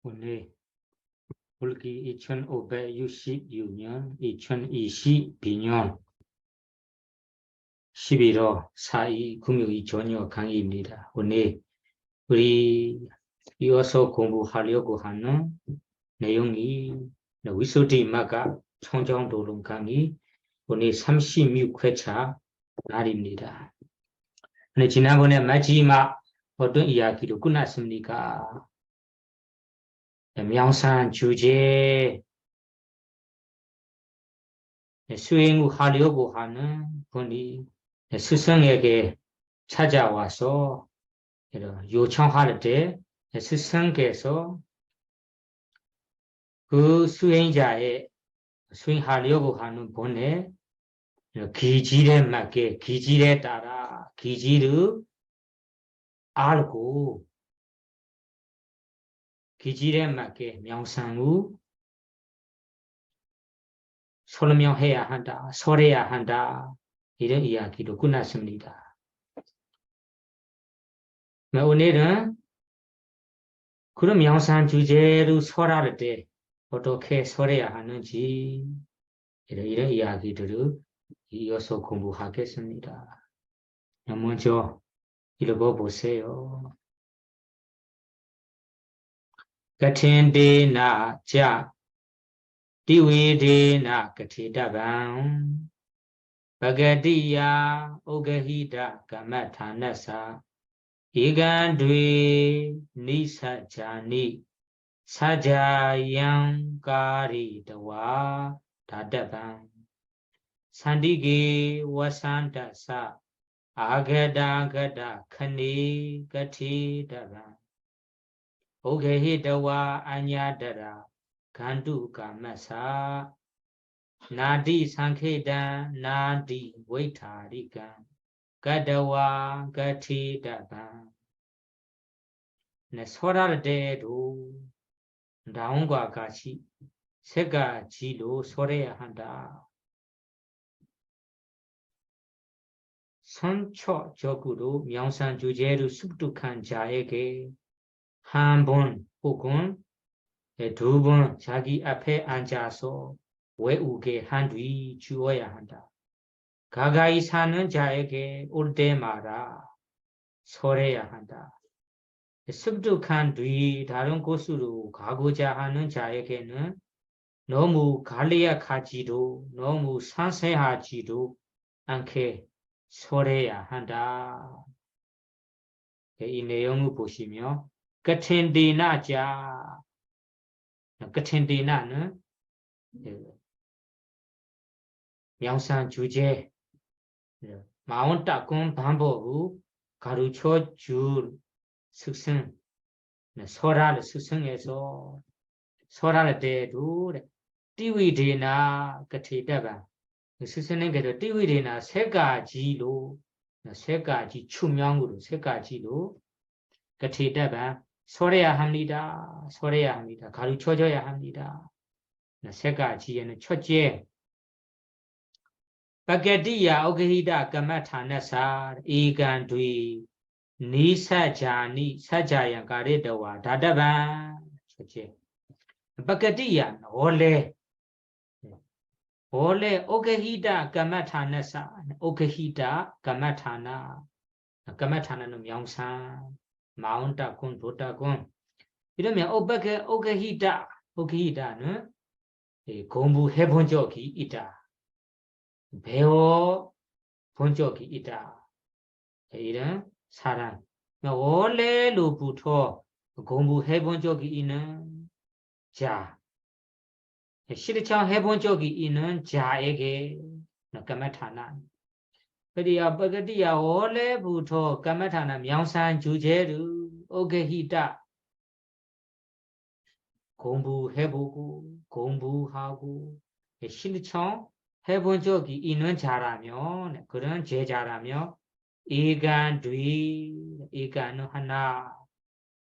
오늘 불기 이천 오백육십 유년 2020 비년 11월 4일 금요일 저녁 강의입니다. 오늘 우리 이어서 공부하려고 하는 내용이 위소디마가 청정도론 강의 오늘 36회차 날입니다. 지난번에 마지막 어떤 이야기로 끝났습니까? 명상 주제 수행하려고 하는 분이 스승에게 찾아와서 요청할 때 스승께서 그 수행자의 수행하려고 하는 분의 기질에 맞게 기질에 따라 기질을 알고 기질에 맞게 명상을 설명해야 한다, 설해야 한다 이런 이야기로 끝났습니다. 오늘은 그런 명상 주제로 설할 때 어떻게 설해야 하는지 이런 이야기들을 이어서 공부하겠습니다. 먼저 읽어보세요. 가틴데나 자 디웨데나 가티다방 바가디야 오가히다 가마타나사 이간드웨 니사자니 사자양가리다와 다다방 산디게 와산다사 아가다가다 카니 가티다방 오게히다와 아냐다라 간두가마사 나디 상케다 나디 웨타리가 가다와 가티다방 소라르데도 다운과 같이 새가 지로 소래야 한다. 선초적으로 명상 주제를 습득한 자에게 한 번 혹은 두 번 자기 앞에 앉아서 외우게 한 뒤 주어야 한다. 가까이 사는 자에게 올 때마다 소래야 한다. 습득한 뒤 다른 곳으로 가고자 하는 자에게는 너무 간략하지도 너무 상세하지도 않게 설해야 한다. 이 내용을 보시면 끝엔디나자 끝엔디나는 명상 주제 마운타군 방법을 가르쳐 줄 스승 설할 스승에서 설할 때도 띠위데나 같이다가 스승님께서 띠위데나 세 가지로 세 가지 추명으로 세 가지로 같이다가 설해야 합니다. 설해야 합니다. 가르쳐줘야 합니다. 세 가지에는 첫째 바게디야 오게히다 까마타나사 이간뒤 니사자니 사자양 가레다와 다다반 첫째 바게디야 원래 오게히다 까마타나사 오게히다 까마타나 까마타나는 명상 마운타군 도타군 이러면 오게히다는 공부해본 적이 있다. 배워본 적이 있다. 이런 사람 원래로부터 공부해본 적이 있는 자 실천해본 적이 있는 자에게 까마타나 바가디야 원래부터 까마타나 명상 주제를 오게히다 공부해보고 공부하고 실천 해본 적이 있는 자라면 그런 제자라면 이간 이간은 하나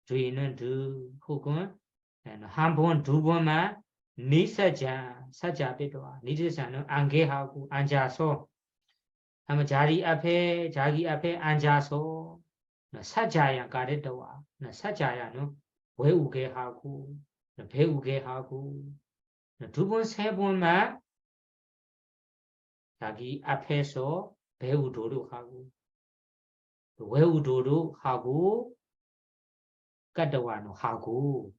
뒤는 둘 혹은 한 번 두 번만 사자비도와 니사자는 안개하고 앉아서 한번 자기 앞에 앉아서 사자야 가르도와 사자야는 외우게 하고 배우게 하고 두 번, 세 번만 자기 앞에서 배우도록 하고 외우도록 하고 까다와노 하고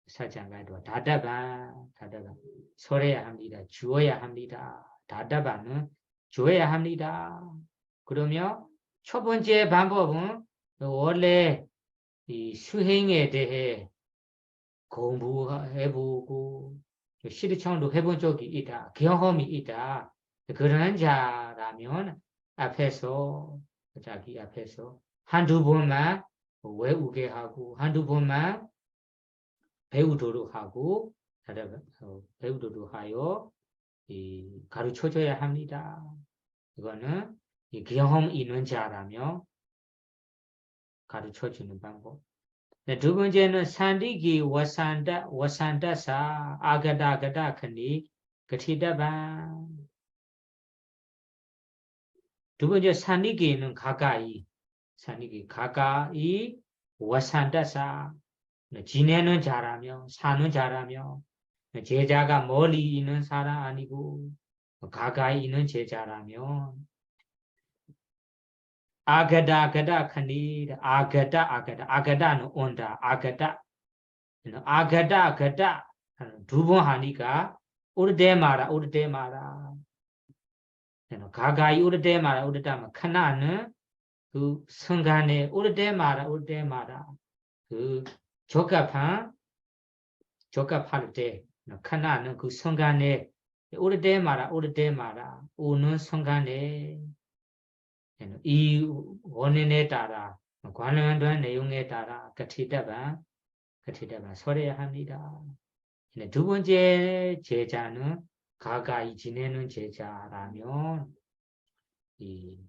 사장가도 다다바 서래야 합니다. 주어야 합니다. 다다바는 주어야 합니다. 그러면 첫 번째 방법은 원래 이 수행에 대해 공부해보고 실천도 해본 적이 있다. 경험이 있다. 그런 자라면 앞에서 자기 앞에서 한두 번만 외우게 하고 한두 번만 배우도록 하고 배우도록 하여 가르쳐줘야 합니다. 이거는 이 경험 있는 자라면 가르쳐주는 방법. 네, 두 번째는 산디기 와산다사 아가다가다 khani 가티다바. 두 번째 산디기는 가까이 와산다사 지내는 자라며 사는 자라며 제자가 멀리 있는 사람 아니고 가까이 있는 제자라며 아가다 khani 아가다는 온다 아가다 두 번 하니까 우르데마라 가까이 우르데마라 khana는 그 순간에 우르데마라 그 적합할 때 khana는 그 순간에 우르데마라 오는 순간에 이 원인에 따라 관련된 내용에 따라 가티다바 서려야 합니다. 두 번째 제자는 가까이 지내는 제자라면 이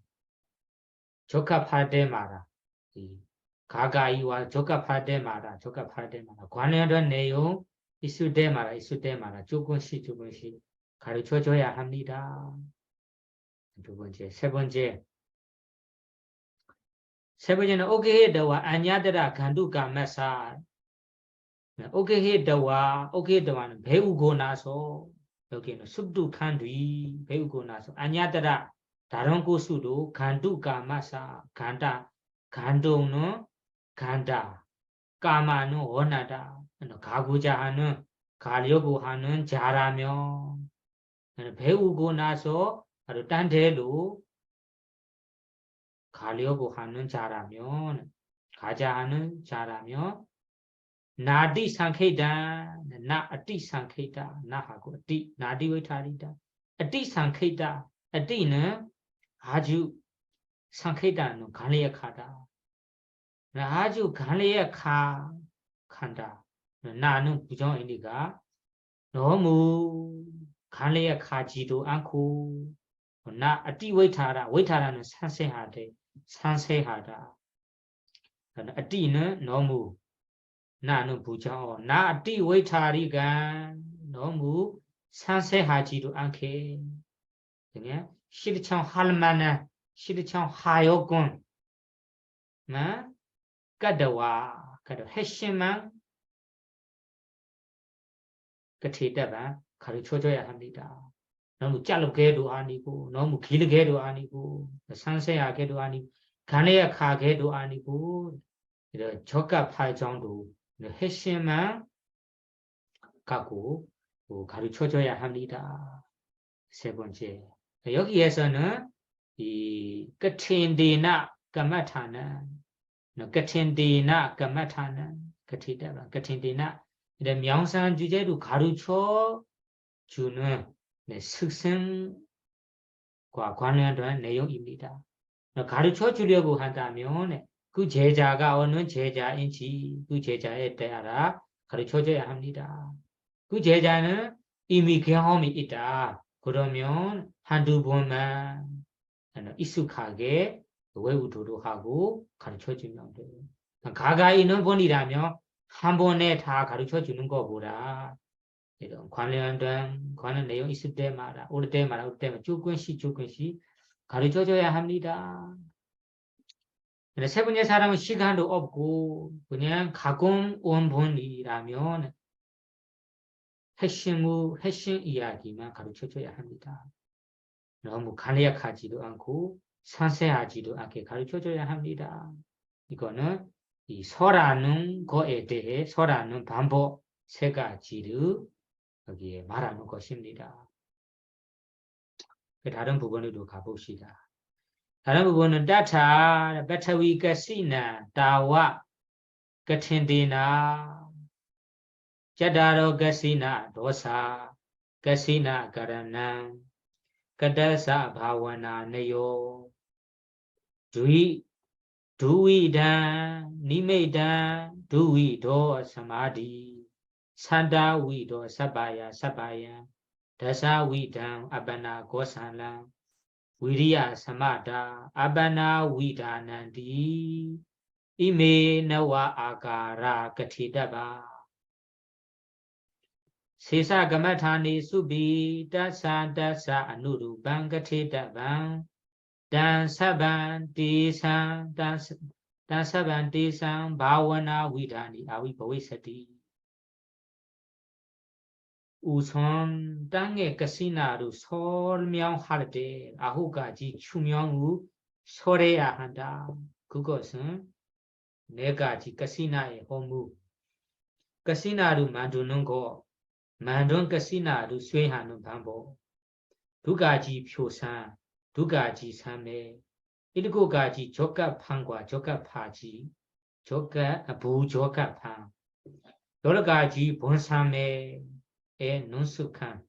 적합할 때마다 가까이와 적합할 때마다 관련된 내용 있을 때마다 조금씩 가르쳐줘야 합니다. 두 번째, 세 번째는 오케헤다와 아냐드라 간두가마사. 오케헤다와는 배우고 나서 여기는 습두칸뒤 배우고 나서 아냐드라 다른 고수도 간두가마사 간동은 간다 까마는 원하다 가고자 하는 가려고 하는 자라며 배우고 나서 바로 딴 데로 가려고 하는 자라면 가자 하는 자라면 나디 상케다 나 아티 상케다 나하고 아티 나디 외타리다 아티 상케다 아티는 아주 상케다는 간리약하다 아주 간리약한다 나는 부정이니까 너무 간리약하지도 않고 나 아티 외타라는 산세하다 아티는 너무 나는 부정 나 아티 외타리가 너무 산세하지도 않게 그냥 실청 할만한 실청 하여건 까다와 핵심만 그때다가 가르쳐줘야 합니다. 너무 짧게도 아니고 너무 길게도 아니고 상세하게도 아니고 간략하게도 아니고 적합할 정도 핵심만 갖고 가르쳐줘야 합니다. 세 번째 여기에서는 이 끝인디나 까마타는 이런 명상 주제로 가르쳐 주는 스승과 관련된 내용입니다. 가르쳐 주려고 한다면 그 제자가 어느 제자인지 그 제자에 따라 가르쳐 줘야 합니다. 그 제자는 이미 경험이 있다. 그러면 한두 번만 익숙하게 외우도록 하고 가르쳐 주면 돼요. 가까이 있는 분이라면 한 번에 다 가르쳐 주는 것보다 이런 관련 내용 있을 때마다 올 때마다 조금씩 가르쳐 줘야 합니다. 세 번째 사람은 시간도 없고 그냥 가끔 온 분이라면 핵심 이야기만 가르쳐줘야 합니다. 너무 간략하지도 않고 상세하지도 않게 가르쳐줘야 합니다. 이거는 이 설하는 거에 대해 설하는 방법 세 가지를 여기에 말하는 것입니다. 다른 부분으로 가봅시다. 다른 부분은 따타, 배타위 가시나, 다와, 가틴디나, 자다로 가시나, 도사, 가시나, 가라난, 가다사, 바와나, 네요, 두위단, 니메단, 두위도, 사마디, 산다위도, 사바야, 다사위단, 아바나, 고산란, 위리야 사마다 아바나 위다난디 이메 너와 아가라 가티다바 세사 가마타니 수비 다사 아누루방 가티다방 단사반 디상 단사반 디상 바와나 위다니 아위 보이스티 우선 땅의 가시나루 설명할 때 아후가지 추명우 설해야 한다. 그것은 네 가지 가시나의 허무. 가시나루 만드는 거, 만든 가시나루 수행하는 방법. 두 가지 표산, 두 가지 삼매, 일곱 가지 적합함과 적합하지, 부적합함, 여러 가지 본삼매, 능숙한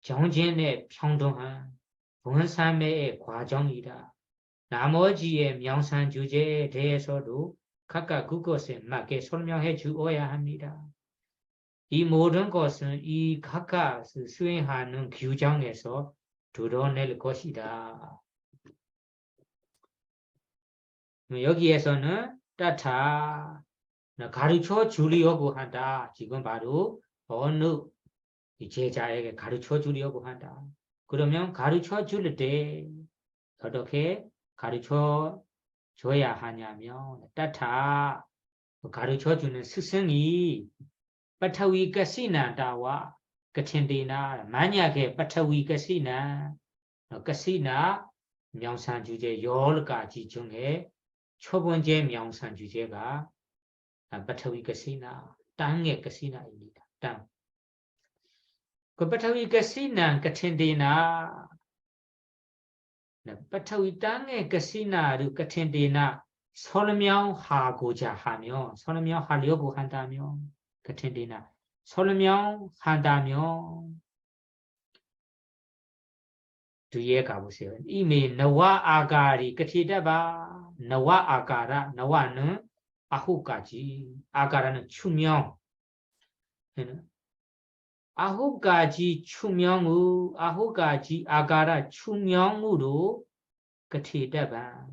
정진의 평등한 본삼매의 과정이다. 나머지의 명상 주제에 대해서도 각각 그것에 맞게 설명해 주어야 합니다. 이 모든 것은 이 각각 수행하는 규정에서 드러낼 것이다. 여기에서는 따타 가르쳐 주려고 한다. 지금 바로 어느 제자에게 가르쳐 주려고 한다. 그러면 가르쳐 줄 때 어떻게 가르쳐 줘야 하냐면 따타 가르쳐 주는 스승이 빠타위 가시나다와 가틴디나 만약에 빠타위 가시나 명상 주제 10가지 중에 첫 번째 명상 주제가 빠타위 가시나 땅의 가시나입니다. 땅. 그 빠타위 가시나 가틴디나 빠타위 땅의 가시나를 가틴디나 설명하고자 하며 설명하려고 한다면 가틴디나 설명한다면 뒤에 가보세요. 이미 너와 아가리 가티다바 너와 아가라 너와는 아홉가지 아가라는 추명 아홉가지 추명우 아홉가지 아가라 추명으로 가티다바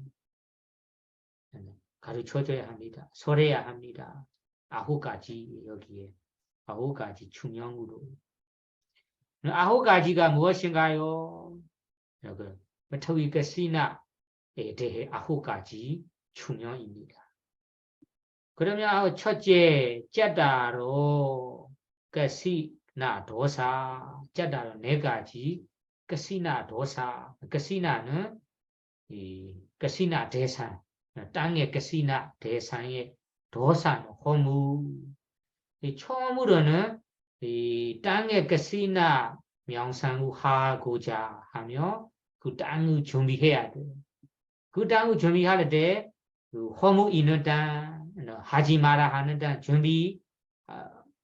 가르쳐줘야 합니다. 설해야 합니다. 아홉가지 여기에 아홉가지 추명으로 아홉가지가 무엇인가요? 여기 빠타위 가시나에 대해 아홉가지 추명입니다. 그러면 첫째 짜다로 가시나 도사 짜다로 네 가지 가시나 도사 가시나는 이 가시나 대상 땅의 가시나 대상의 도사는 허무 처음으로는 이 땅의 가시나 명상을 하고자 하며 그 땅을 준비해야 돼. 그 땅을 준비할 때 그 허무 있는 땅 하지 마라 하는 땅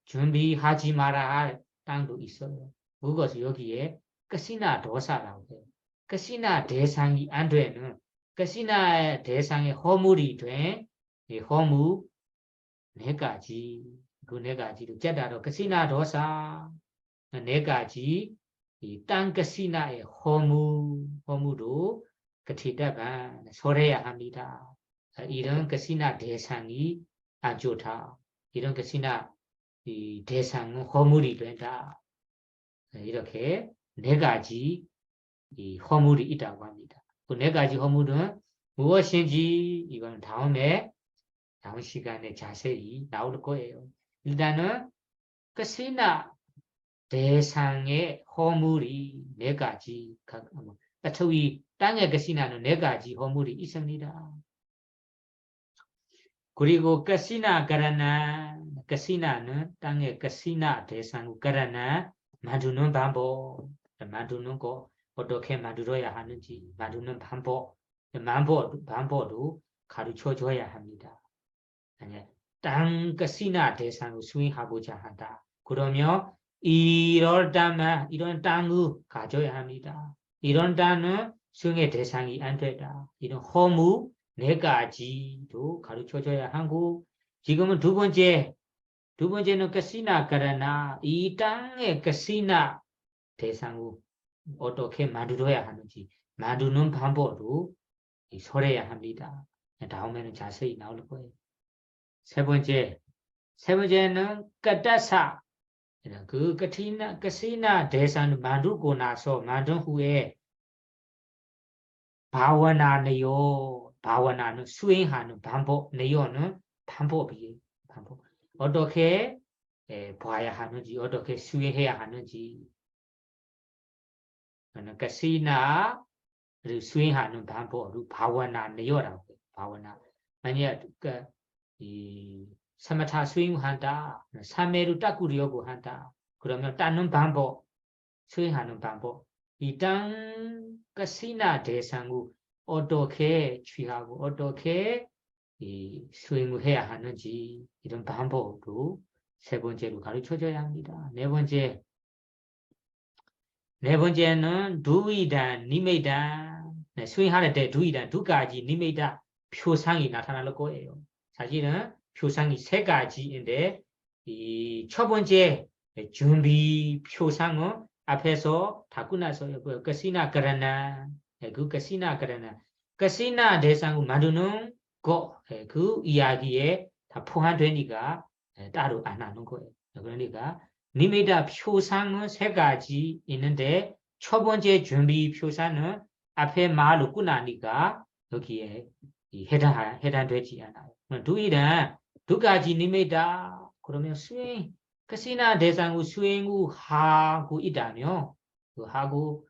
준비하지 마라 할 땅도 있어요. 그것을 여기에 가시나 도사라고 해요. 가시나 대상이 안 되는 가시나 대상의 허물이 된 이 허무 네 가지 그 네 가지를 짜다로 가시나 도사 네 가지 이 땅 가시나의 허무로 가티다가 설해야 합니다. 이런 가시나 대상이 안 좋다. 이런 가시나 이 대상은 허물이 된다. 이렇게 네 가지 이 허물이 있다고 합니다. 그 네 가지 허물은 무엇인지 이건 다음 시간에 자세히 나올 거예요. 일단은 가시나 대상의 허물이 네 가지, 처위 땅의 가시나는 네 가지 허물이 있습니다. 그리고 가시나 가라나, 가시나는 땅의 가시나 대상 가라나 만드는 방법, 만드는 거 어떻게 만들어야 하는지, 만드는 방법도 가르쳐줘야 합니다. 땅 가시나 대상을 수행하고자 한다. 그러면 이런 땅을 가져야 합니다. 이런 땅은 수행의 대상이 안 되다. 이런 허무 네 가지도 가르쳐줘야 하고, 지금은 두 번째는 가시나 가라나, 이 땅의 가시나 대상을 어떻게 만들어야 하는지, 만드는 방법도 설해야 합니다. 다음에는 자세히 나올 거예요. 세 번째는 까따사. 그 가시나 대상을 만들고 나서 만든 후에 바와나는 수행하는 방법, 내용은 방법이에요. 방법. 어떻게 봐야 하는지, 어떻게 수행해야 하는지. 가시나를 수행하는 방법을 바와나 내용이라고 해요. 바와나. 만약 이 사마타 수행한다, 3회를 닦으려고 한다. 그러면 닦는 방법, 수행하는 방법. 이 땅 가시나 대상을 어떻게 취하고 어떻게 수행을 해야 하는지 이런 방법도 세 번째로 가르쳐줘야 합니다. 네 번째는 두이단, 니메단. 수행할 때 두이단 두 가지 니메다 표상이 나타날 거예요. 사실은 표상이 세 가지인데 이 첫 번째 준비 표상은 앞에서 다 끝나서 가시나 가라나, 그 가시나 가라나, 가시나 대상을 만드는 그 이야기에 다 포함되니까 따로 안 하는 거예요. 그러니까 니메다 표상은 세 가지 있는데 첫 번째 준비 표상은 앞에 말로 끝나니까 여기에 해당되지 않아요. 두이란 두 가지 니메다. 그러면 수행, 가시나 대상을 수행을 하고 있다면 하고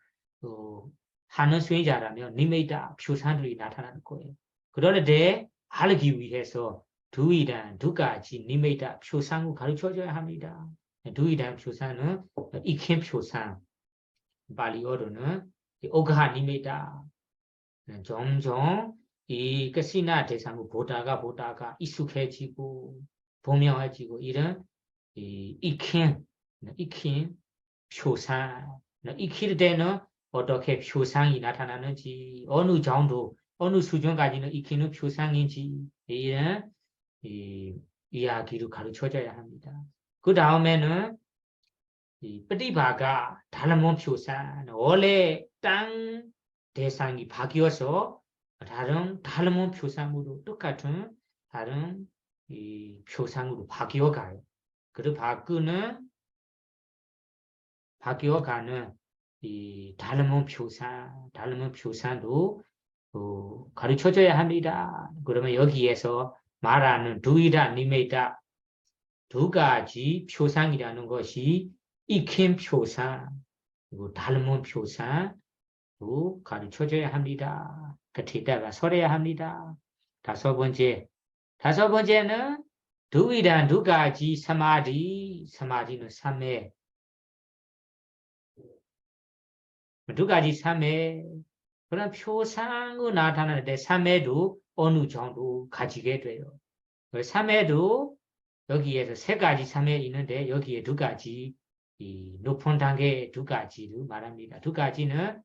하는 수행자라면 니메다 표상들이 나타나는 거예요. 그런데 알기 위해서 두이란 두 가지 니메다 표상을 가르쳐줘야 합니다. 두이란 표상은 익힌 표상, 발리어로는 오가하 니메다. 점점 이 가시나 대상을 보다가 익숙해지고 분명해지고 이런 익힌 표상, 익힐 때는 어떻게 표상이 나타나는지, 어느 정도, 어느 수준까지는 익히는 표상인지 이런 이야기를 가르쳐줘야 합니다. 그 다음에는 프디바가 다른 표상, 원래 땅 대상이 바뀌어서 다른 표상으로 똑같은 다른 표상으로 바뀌어가요. 그리고 바뀌어가는 이 다른 표상도 가르쳐줘야 합니다. 그러면 여기에서 말하는 두이다, 니메다 두 가지 표상이라는 것이 익힌 표상, 그리고 닮은 표상도 가르쳐줘야 합니다. 뒤에다가 설해야 합니다. 다섯 번째는 두이란 두 가지 사마디는 삼매, 두 가지 삼매. 그런 표상으로 나타날 때 삼매도 어느 정도 가지게 돼요. 삼매도 여기에서 세 가지 삼매 있는데 여기에 두 가지 이 높은 단계 두 가지를 말합니다. 두 가지는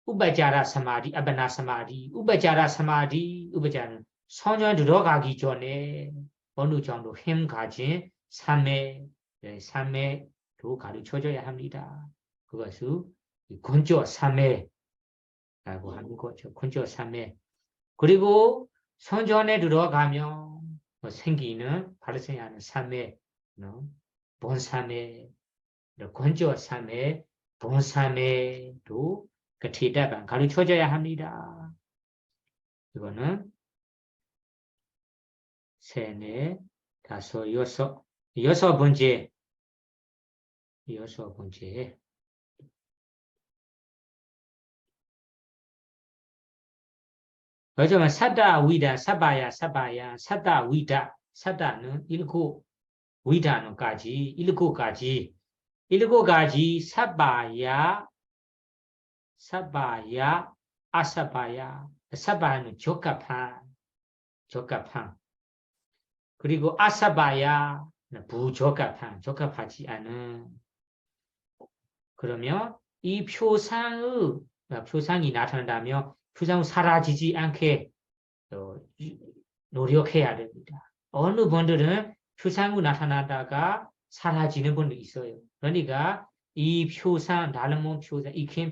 우바자라 사마디, 아바나 사마디, 우바자라 사마디, 우바자는 소년 들어가기 전에 어느 정도 힘 가진 삼매도 가르쳐줘야 합니다. 그것을 건조 삼매라고 하는 거죠. 건조 삼매. 그리고 선전에 들어가면 생기는 발생하는 삼매, 본삼매, 건조 삼매, 본삼매도 그 뒤에다가 가르쳐줘야 합니다. 이거는 세, 네, 다섯, 여섯, 여섯 번째. 요즘은 사다 위다 사바야 사다 위다 사다는 일곱 위다는까지 일곱까지 사바야 아사바야 사바는 적합한 그리고 아사바야 부적합하지 않은 그러면 이 표상이 나타난다면 표상은 사라지지 않게 노력해야 됩니다. 어느 분들은 표상이 나타나다가 사라지는 분도 있어요. 그러니까 이 표상, 다른 표상, 익힌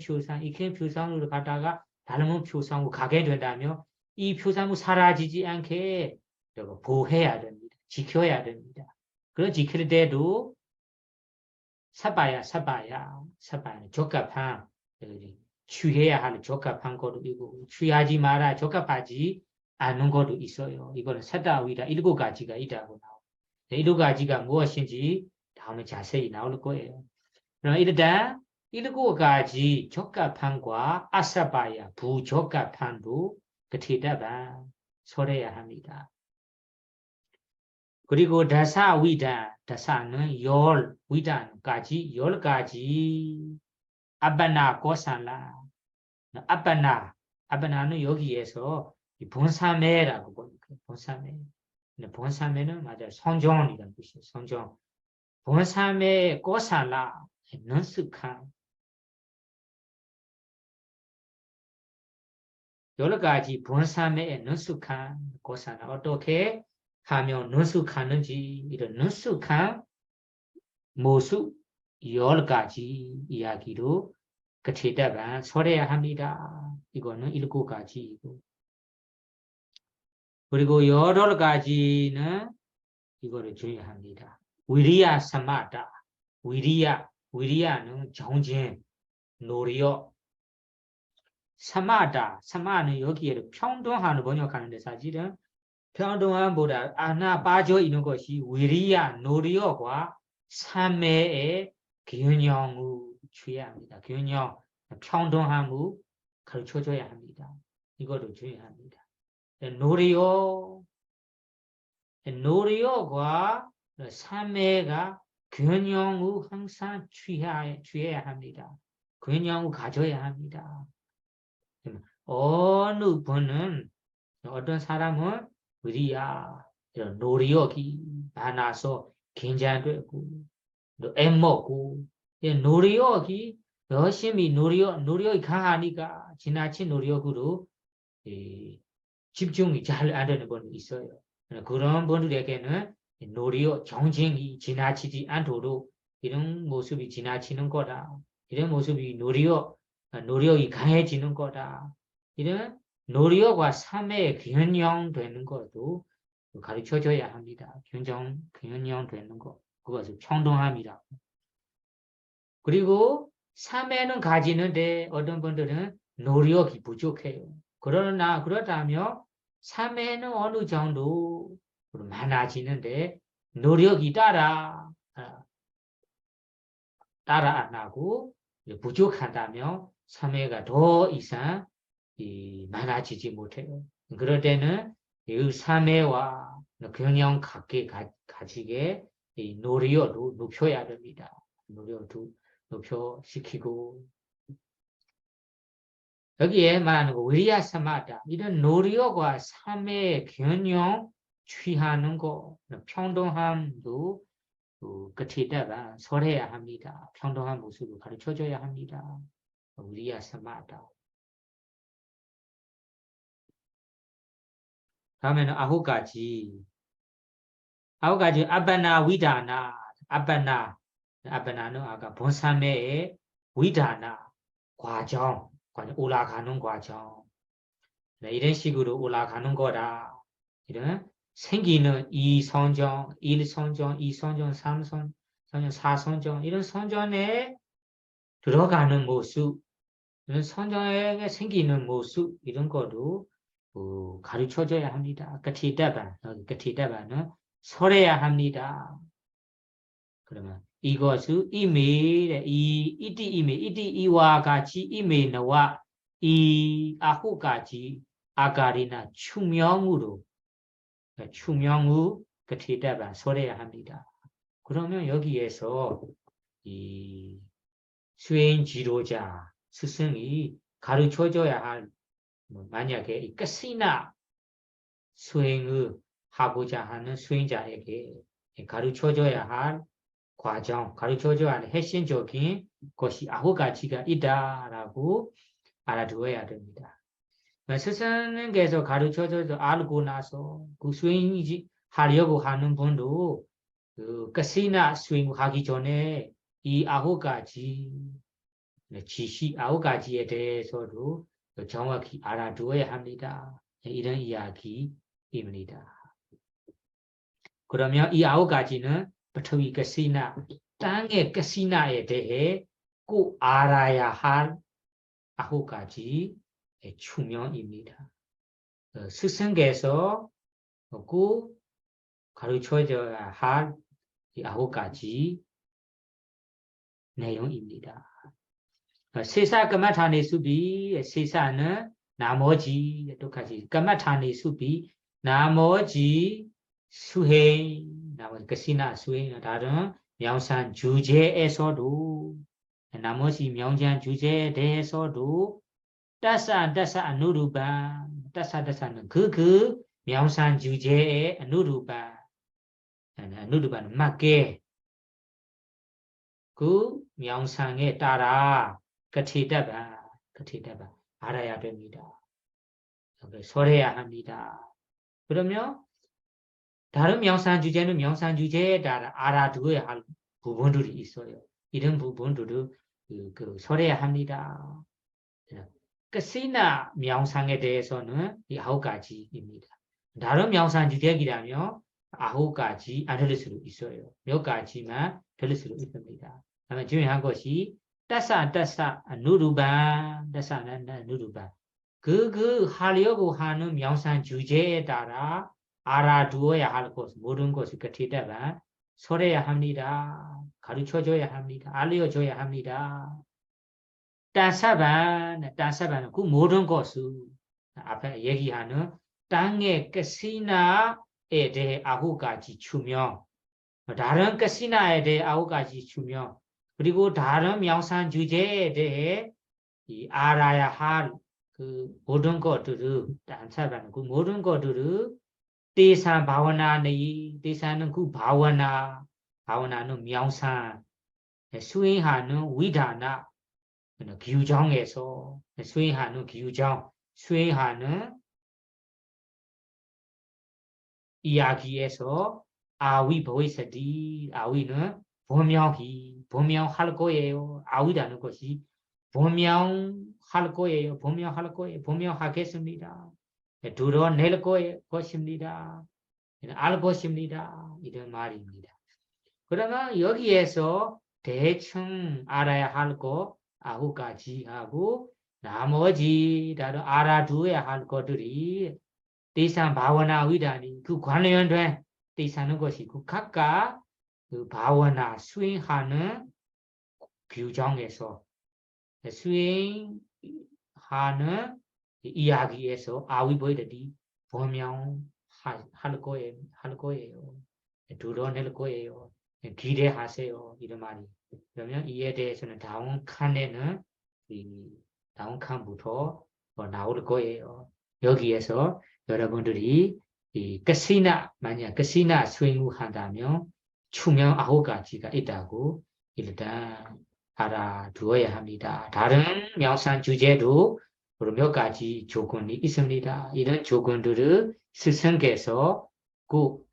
표상으로 가다가 다른 표상으로 가게 된다면 이 표상이 사라지지 않게 보호해야 됩니다. 지켜야 됩니다. 그런 지킬 때도 사바야 적합한 취해야 할 적합한 것도 있고 취하지 마라 적합하지 않는 것도 있어요. 이거는 사다위다 일곱 가지가 있다고 나와요. 일곱 가지가 무엇인지 다음에 자세히 나올 거예요. 그럼 일단 일곱 가지 적합함과 아사바야 부적합함도 그 대답은 설해야 합니다. 그리고 다사는 위단까지 10가지 아바나 고산라 아바나는 여기에서 본사매라고 보니까 본사매는 맞아요. 성종이라는 뜻이에요. 성종 본사매 고산라 능숙한 10가지 본사매에 능숙한 고산라 어떻게 하면 능숙하는지 이런 능숙한 모습 10가지 이야기로 그 대답은 설해야 합니다. 이거는 7가지이고 그리고 8가지는 이거를 주의합니다. 위리야 사마다 위리야는 정진 노력 사마는 여기에 평등함을 번역하는데 사실은 평등함보다 하나 빠져 있는 것이 위리야 노력과 삶의 균형을 취해야 합니다. 균형, 평등함을 가르쳐줘야 합니다. 이거를 주의합니다. 노력과 삶의 균형을 항상 취해야 합니다. 균형을 가져야 합니다. 어느 분은 어떤 사람은 위리야 이런 노력이 많아서 긴장되고 또 애먹고 노력이 열심히 노력이 강하니까 지나친 노력으로 집중이 잘 안 되는 분이 있어요. 그런 분들에게는 노력 정쟁이 지나치지 않도록 이런 모습이 지나치는 거다. 이런 모습이 노력이 강해지는 거다. 이런 노력과 삶의 균형되는 것도 가르쳐줘야 합니다. 균형되는 것. 그것을 평등함이라고. 그리고 삶에는 가지는데 어떤 분들은 노력이 부족해요. 그렇다면 삶에는 어느 정도 많아지는데 노력이 따라 안 하고 부족하다면 삶에가 더 이상 많아지지 못해요. 그럴 때는 이 삶에와 균형 갖게 가지게 노력도 높여야 됩니다. 노력도 높여시키고 여기에 말하는 거 위리야 사마다 이런 노력과 삶의 균형 취하는 거 평등함도 그때다가 설해야 합니다. 평등한 모습을 가르쳐줘야 합니다. 위리야 사마다 다음에는 9가지 아바나 위다나 아바나는 아까 본삼매의 위다나 과정 올라가는 과정 이런 식으로 올라가는 거다. 이런 생기는 2선정, 1선정, 2선정, 3선정, 4선정 이런 선정에 들어가는 모습 이런 선정에 생기는 모습 이런 거도 가르쳐줘야 합니다. 끝이 대바는 설해야 합니다. 그러면 이것을 이메 이티 이와가지 이메 나와 이 아호가지 아가리나 추명으로 추명우 그티다반 소래야 합니다. 그러면 여기에서 이 수행 지도자 스승이 가르쳐줘야 할 만약에 이 끝이나 수행을 하고자 하는 수행자에게 가르쳐줘야 할 과정, 가르쳐줘야 할 핵심적인 것이 9가지가 있다라고 알아두어야 됩니다. 스승님께서 가르쳐줘서 알고 나서 그 수행이 하려고 하는 분도 그 끝이나 수행하기 전에 이 9가지 지시 9가지에 대해서도 정확히 알아두어야 합니다. 이런 이야기입니다. 그러면 이 9가지는 pඨ위 끝이나 땅의 끝이나에 대해 꼭 알아야 할 9가지 추명입니다. 스승께서 꼭 가르쳐줘야 할 이 9가지 내용입니다. 세사 까마타네 수비 세사는 나머지 똑같이 까마타네 수비 나머지 수행 나머지 끝이나 수행 다른 명산 주제에서도 나머지 명산 주제에 대해서도 따사 아누루바 따사는 그 명산 주제의 아누루바는 맞게 그 명상에 따라 그티다바 알아야 됩니다. 설해야 합니다. 그러면 다른 명상 주제는 명상 주제에 따라 알아두어야 할 부분들이 있어요. 이런 부분들을 설해야 합니다. 끝이나 명상에 대해서는 이 9가지입니다. 다른 명상 주제이라면 9가지 안 들을 수도 있어요. 몇 가지만 들을 수도 있습니다. 다만 중요한 것이 따사 누르반 그 하려고 하는 명상 주제에 따라 알아두어야 할 것 모든 것을 그티다가 설해야 합니다. 가르쳐줘야 합니다. 알려줘야 합니다. 따사반 그 모든 것을 앞에 얘기하는 땅의 끝이나에 대해 9가지 추명 다른 끝이나에 대해 9가지 추명 그리고 다른 명상 주제에 대해 알아야 할 그 모든 것들을 따사반 그 모든 것들을 대사 바와나니 대사는 그 바와나는 명상 수행하는 위다나 규정에서 수행하는 규정, 수행하는 이야기에서 아위 보이스디 아위는 범명할 거예요. 아위라는 것이 범명할 거예요. 범명하겠습니다. 드러낼 것입니다. 알 것입니다. 이런 말입니다. 그러면 여기에서 대충 알아야 할 것 9가지 하고 나머지 다른 알아두어야 할 것들이 대상 바와나 위다니 그 관련된 대상은 것이고 각각 그 바와나 수행하는 규정에서 수행하는 이야기에서 아위보이들이 범명할 거예요. 드러낼 거예요. 기대하세요. 이런 말이. 그러면 이에 대해서는 다음 칸에는 다음 칸부터 나올 거예요. 여기에서 여러분들이 만약 끝이나 수행을 한다면 추명 9가지가 있다고 일단 알아두어야 합니다. 다른 명상 주제도 몇 가지 조건이 있습니다. 이런 조건들을 스승께서 꼭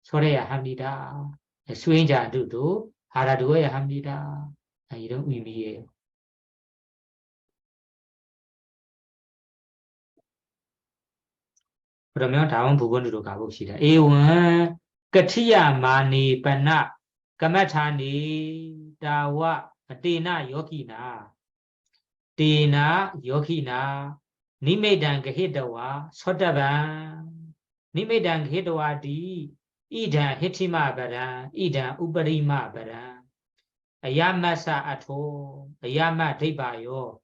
설해야 합니다. 수행자들도 알아두어야 합니다. 이런 의미예요. 그러면 다음 부분으로 가봅시다. 에원 끝이야 마니 빠나 까마타니 다와 테나 여기나 니메단 게헤다와 소다반 니메단 게헤다와디 이단 히티마 바란 이단 우퍼리마 바란 아야마사 아토 아야마 데바요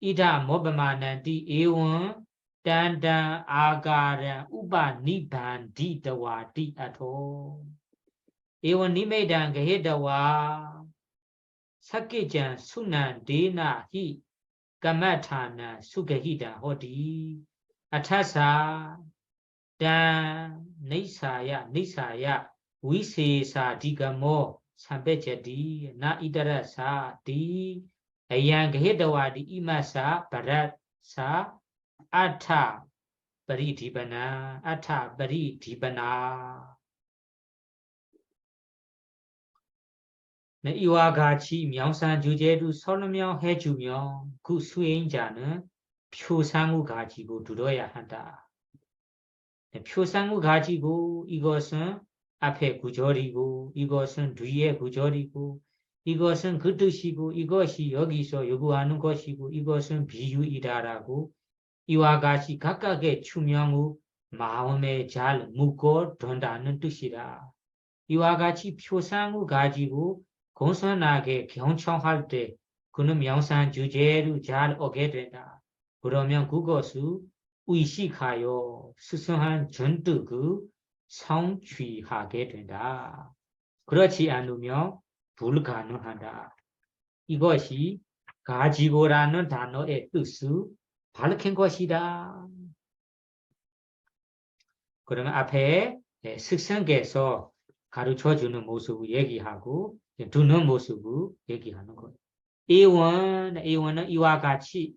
이다 모바마난티 에원 단단 아가란 우파니반디တဝါတိ 아토 에원 니메단 게헤다와 사케잔 수난 데나 히 까마타나 수게히다 호디 아타사 단 니사야 위세사 디가모 삼베제디 나 이다라사 디 아양 게헤다와디 이마사 바рат사 아타 바리디바나 아타 바리디바나 네 이와같이 명산 주제도 설명 해주며 그 수행자는 표상을 가지고 들어야 한다. 네, 표상을 가지고 이것은 앞에 구절이고 이것은 뒤에 구절이고 이것은 그 뜻이고 이것이 여기서 요구하는 것이고 이것은 비유이다라고 이와 같이 각각의 추명후 마음에 잘 묻고 둔다는 뜻이다. 이와 같이 표상을 가지고 공손하게 경청할 때 그는 명상 주제를 잘 오게 된다. 그러면 그것을 의식하여 스승한 전득을 성취하게 된다. 그렇지 않으면 불가능하다. 이것이 가지고라는 단어의 뜻을 밝힌 것이다. 그러면 앞에 스승께서 가르쳐주는 모습을 얘기하고 두는 모습을 얘기하는 거예요. A원은 이와 같이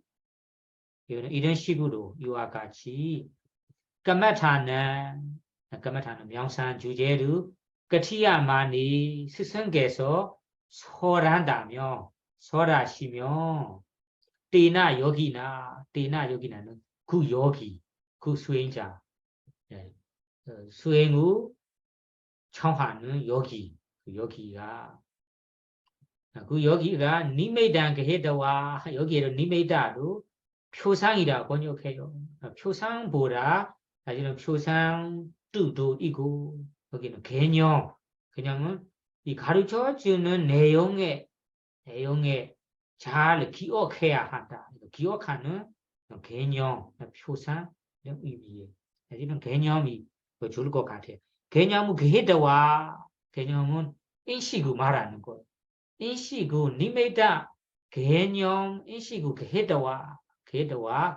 이런 식으로 이와 같이 까마타는 명상 주제를 끝이야만이 스승께서 설하시며 때나 여기나는 그 여기 그 수행자 수행 후 청하는 여기 그 여기가 니메단 게헤다와 여기를 니메다로 표상이라 번역해요. 표상보다 사실은 표상 뜻도 있고 여기는 개념은 이 가르쳐주는 내용에 잘 기억해야 한다. 기억하는 개념, 표상 이런 의미에 사실은 개념이 더 좋을 것 같아요. 개념은 게헤다와 개념은 인식을 말하는 거예요. 인식을 니메다 개념 인식을 게헤다와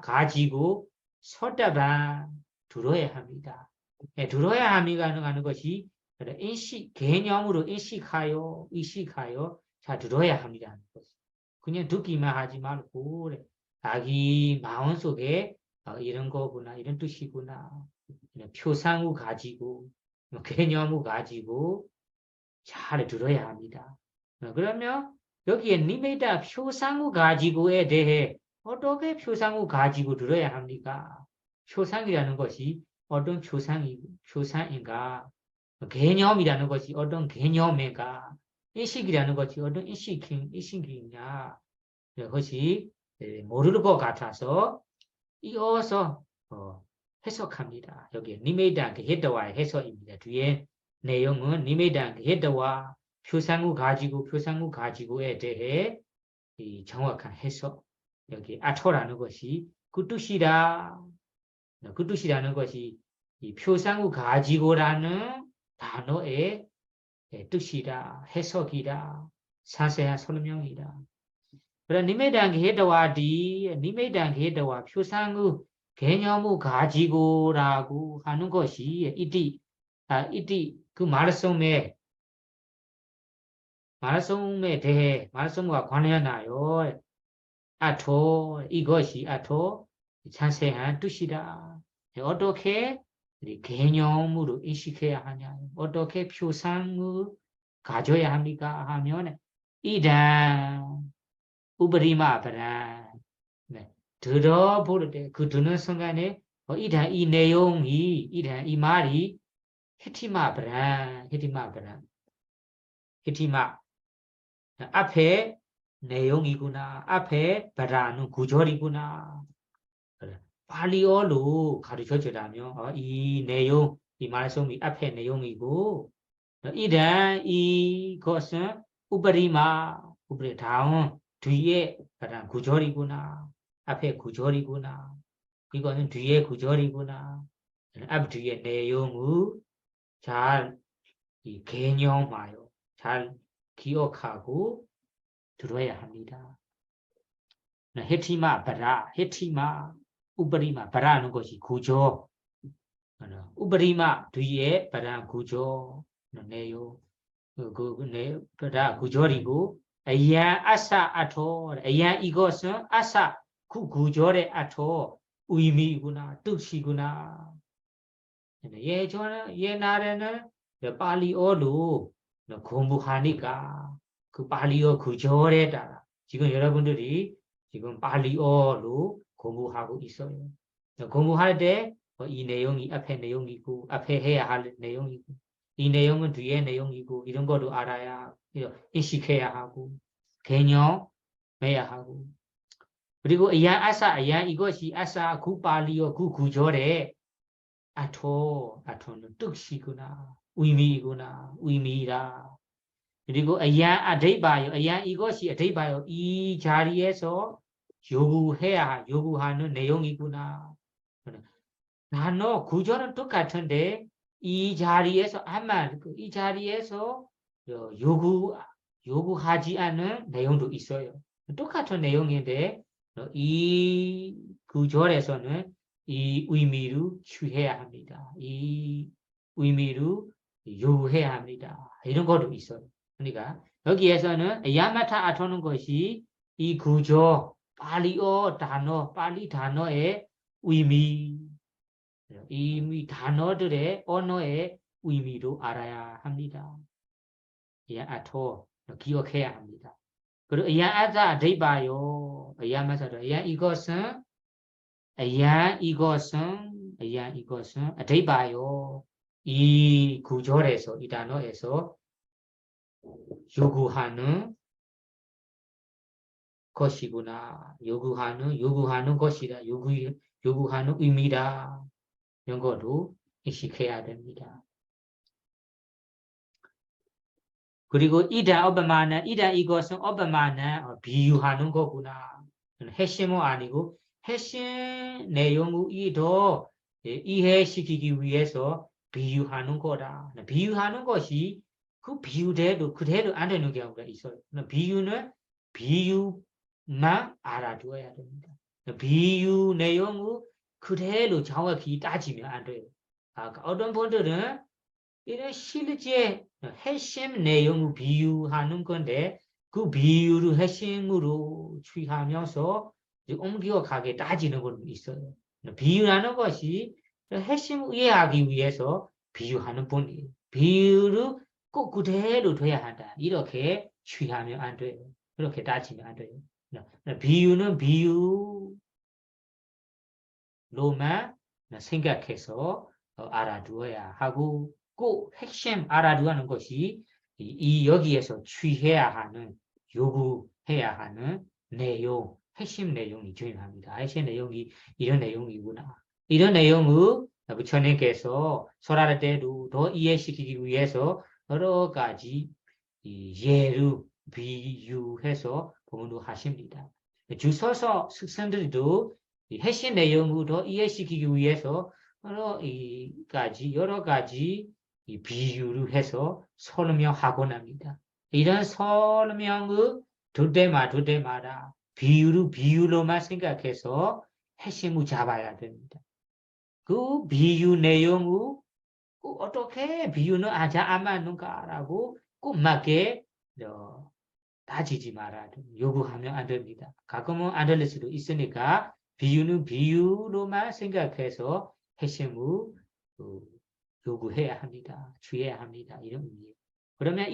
가지고 서다반 들어야 합니다. 들어야 합니다 하는 것이 인식 개념으로 인식하여 잘 들어야 합니다. 그냥 듣기만 하지 말고 자기 마음속에 이런 거구나 이런 뜻이구나 표상을 가지고 개념을 가지고 잘 들어야 합니다. 그러면 여기에 니메다 표상을 가지고에 대해 어떻게 표상을 가지고 들어야 합니까? 표상이라는 것이 어떤 표상인가? 개념이라는 것이 어떤 개념인가? 인식이라는 것이 어떤 인식이냐? 그것이 모를 것 같아서 이어서 해석합니다. 여기 니메다 게헤다와의 해석입니다. 뒤에 내용은 니메다 게헤다와 표상을 가지고에 대해 이 정확한 해석 여기 아토라는 것이 그 뜻이라는 것이 이 표상을 가지고라는 단어의 뜻이다 해석이다 자세한 설명이다. 그럼 니메단 게헤다와 표상의 개념을 가지고라고 하는 것이 이디 그 말씀에 대해 말씀과 관련하여 이것이 자세한 뜻이다. 어떻게 개념으로 인식해야 하냐, 어떻게 표상을 가져야 합니까 하면 이단 우브리마 바란 들어볼 때 그 듣는 순간에 이단 이 내용이 이 말이 히티마 앞에 내용이구나. 앞에 바라는 구절이구나. 발리어로 가르쳐 주라며 이 내용 이 말씀이 앞에 내용이고 이단 이것은 우버리마 우버리 다음 뒤에 가장 구절이구나. 앞에 구절이구나. 이거는 뒤에 구절이구나. 앞 뒤에 내용을 잘 개념하여 잘 기억하고 들어야 합니다. 헤티마 바라 헤티마 우버리마 바라는 것이 구조. 우버리마 뒤에 바라 구조 내용 바라 구조이고 아야 아사 아토 아야 이것은 아사 그 구조의 아토 의미구나 뜻이구나. 예전에 옛날에는 팔리어로 공부하니까 그 팔리어 구조에 따라 지금 여러분들이 지금 팔리어로 공부하고 있어요. 공부할 때 이 내용이 앞에 내용이고 앞에 해야 할 내용이고 이 내용은 뒤에 내용이고 이런 거도 알아야 인식해야 하고 개념해야 하고 그리고 아야 이것이 아사 그 팔리어 그 구조에 아토는 뜻이구나 의미이구나 의미이다. 그리고 아데바요 이것이 아데바요 이 자리에서 요구하는 내용이구나. 단어 구조는 똑같은데 이 자리에서 아마 이 자리에서 요구하지 않은 내용도 있어요. 똑같은 내용인데 이 구절에서는 이 의미를 취해야 합니다. 이 의미를 요구해야 합니다. 이런 것도 있어요. 그러니까 여기에서는 야마타 아토는 것이 이 구조 팔리 단어의 의미 이 단어들의 언어의 의미로 알아야 합니다. 아토 기억해야 합니다. 그리고 아자 데바요 아야마사도 이것은 데바요 이 구절에서 이 단어에서 요구하는 것이구나. 요구하는 것이다. 요구하는 의미다. 이런 것도 인식해야 됩니다. 그리고 이것은 어바마는 비유하는 거구나. 핵심은 아니고 핵심 내용이 더 이해시키기 위해서 비유하는 거다. 비유하는 것이 그 비유대로 그대로 안 되는 경우가 있어요. 비유는 비유만 알아두어야 됩니다. 비유 내용을 그대로 정확히 따지면 안 돼요. 어떤 분들은 이런 실제 핵심 내용을 비유하는 건데 그 비유를 핵심으로 취하면서 옮겨가게 따지는 건 있어요. 비유라는 것이 핵심을 이해하기 위해서 비유하는 뿐이에요. 비유를 꼭 그대로 돼야 한다. 이렇게 취하면 안 돼요. 그렇게 따지면 안 돼요. 비유는 비유로만 생각해서 알아두어야 하고 꼭 핵심 알아두는 것이 여기에서 취해야 하는 요구해야 하는 내용 핵심 내용이 중요합니다. 핵심 내용이 이런 내용이구나. 이런 내용을 부처님께서 설할 때도 더 이해시키기 위해서 여러 가지 예를 비유해서 본문도 하십니다. 주서서 스승들도 핵심 내용을 더 이해시키기 위해서 여러 가지 비유를 해서 설명하곤 합니다. 이런 설명을 들 때마다 비유로만 생각해서 핵심을 잡아야 됩니다. 그 비유 내용을 어떻게 비유는 안 맞는가라고 꼭 맞게 따지지 말아야 돼요. 요구하면 안 됩니다. 가끔은 안 될 수도 있으니까 비유는 비유로만 생각해서 핵심을 요구해야 합니다. 취해야 합니다. 이런 의미예요. 그러면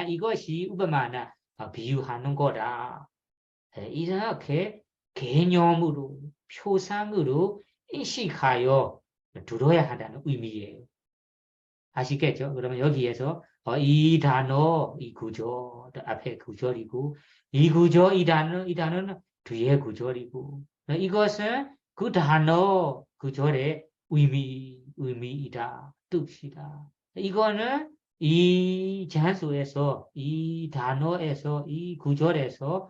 이것이 우바마나 비유하는 거다. 이렇게 개념으로 표상으로 인식하여 들어야 한다는 의미예요. 아시겠죠? 그러면 여기에서 이 단어, 이 구조, 앞에 구절이고 이 구조, 이 단어는 뒤에 구절이고 이것은 그 단어, 구절의 의미이다. 있다. 뜻이다. 이거는 이 장소에서 이 단어에서 이 구절에서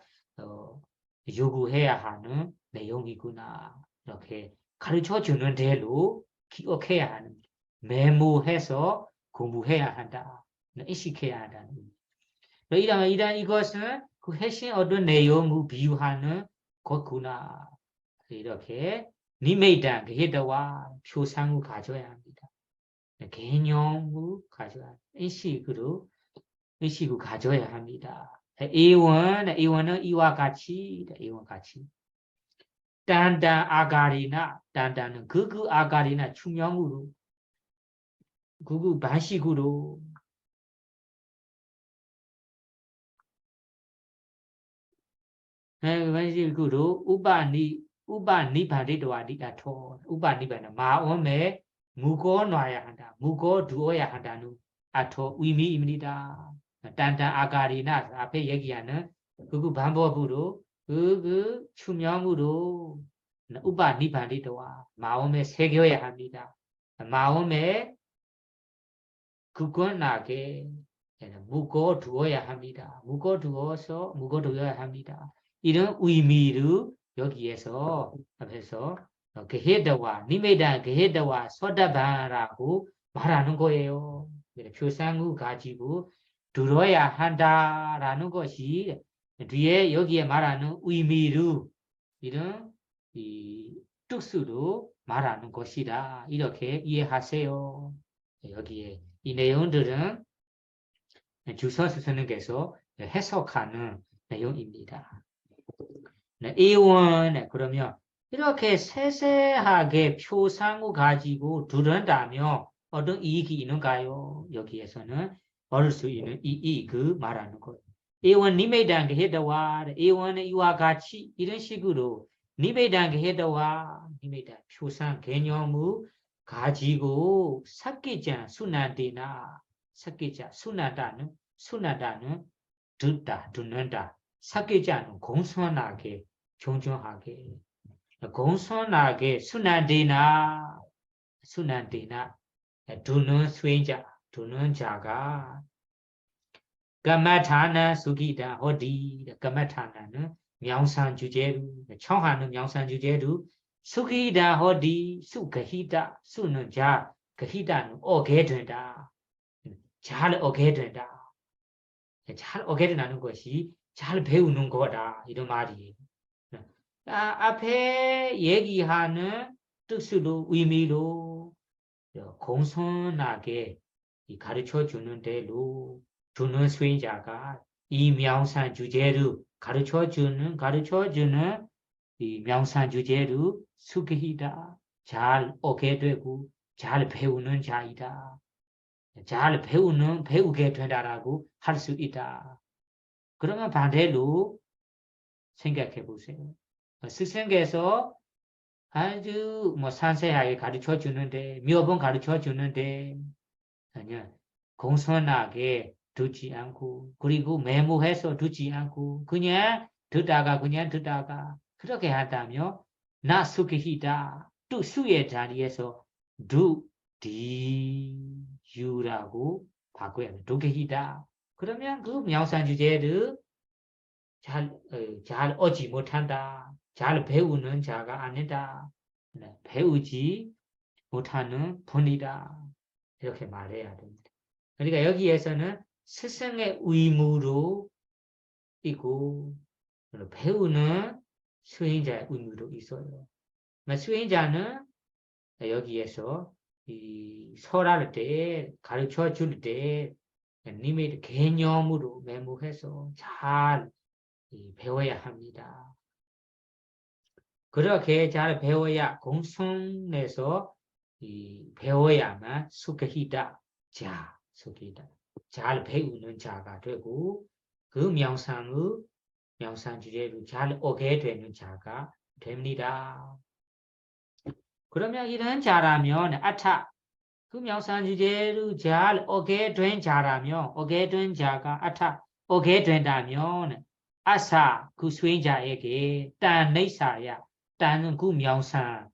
요구해야 하는 내용이구나. 이렇게 가르쳐 주는 대로 기억해야 하는 메모해서 공부해야 한다. 인식해야 한다. 이러면 이것은 그 핵심 어떤 내용을 비유하는 거구나. 이렇게 니메이단 그해다와 표상을 가져야 합니다. 개념을 가져야 인식으로 의식을 가져야 합니다. A원은 이와 같이 이와 같이 단단 아가리나 단단은 극그 아가리나 충명으로 극그 반식으로 반식으로 우바니바리도아디다토 우바니바나 마오메 무고 놔야 한다. 무고 두어야 한다는 아토 의미입니다. 단단 아가리나 앞에 얘기하는 그 반복으로 그 추명으로 우바니바리도아 마음에 새겨야 합니다. 마음에 굳건하게 무거 두어야 합니다. 무거 두어야 합니다. 이런 의미를 여기에서 앞에서 게헤드와 니메단 게헤드와 소다바라고 말하는 거예요. 표상을 가지고 들어야 한다라는 것이 뒤에 여기에 말하는 의미를 이런 이 뜻으로 말하는 것이다. 이렇게 이해하세요. 여기에 이 내용들은 주선수 선생님께서 해석하는 내용입니다. A1 그러면 이렇게 세세하게 표상을 가지고 들은다면 어떤 이익이 있는가요? 여기에서는 얻을 수 있는 이익을 말하는 거예요. A1 니메단 게헤다와 A1은 이와 같이 이런 식으로 니메단 게헤다와 니메단 표상 개념을 가지고 삭기자 순난데나 삭기자 순난다는 듣는다 삭기자는 공손하게 존중하게 공손하게 순난데나 두는 자가 까마타나 수기다 어디 까마타나는 명상 주제로 청하는 명상 주제로 수기다 어디 수가히다 수는 자 가히다는 오게 된다. 잘 오게 된다. 잘 오게 된다는 것이 잘 배우는 거다. 이런 말이에요. 앞에 얘기하는 뜻으로 의미로 공손하게 가르쳐 주는 대로 두는 수행자가 이 명상 주제를 가르쳐 주는 이 명상 주제를 수기이다. 잘 오게 되고 잘 배우는 자이다. 잘 배우게 된다라고 할 수 있다. 그러면 반대로 생각해 보세요. 스승께서 아주 상세하게 가르쳐 주는데 몇 번 가르쳐 주는데 그냥 공손하게 듣지 않고 그리고 메모해서 듣지 않고 그냥 듣다가 그렇게 한다면 나 수기히다 또 수의 자리에서 두디유라고 바꿔야 돼. 두기히다. 그러면 그 명상 주제를 잘 얻지 못한다. 잘 배우는 자가 아니다. 배우지 못하는 분이다. 이렇게 말해야 됩니다. 그러니까 여기에서는 스승의 의무로 있고 배우는 수행자의 의무로 있어요. 수행자는 여기에서 이 설할 때 가르쳐 줄 때 님의 개념으로 메모해서 잘 배워야 합니다. 그렇게 잘 배워야 공손해서 배워야만 수기다. 잘 배우는 자가 되고 그 명상 주제로 잘 오게 되는 자가 됩니다. 그러면 이런 자라면 아타 그 명상 주제로 잘 오게 된 자라면 오게 된 자가 아타 오게 된다면 아사 그 수행자에게 딴네사야 딴은 그 명상